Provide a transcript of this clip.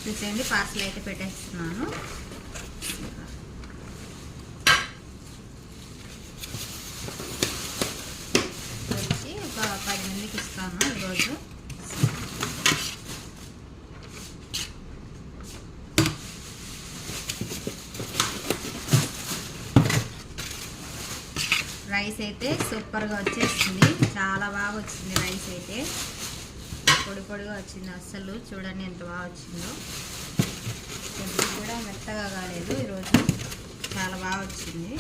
చూసేయండి పార్సల్ అయితే పెట్టేస్తున్నాను. వచ్చి ఒక 10 మందికి ఇస్తాను ఈరోజు. రైస్ అయితే సూపర్గా వచ్చేసింది, చాలా బాగా వచ్చింది. రైస్ అయితే పొడి పొడిగా వచ్చింది, అస్సలు చూడండి ఎంత బాగా వచ్చిందో. కొద్దిగా కూడా మెత్తగా కాలేదు, ఈరోజు చాలా బాగా వచ్చింది.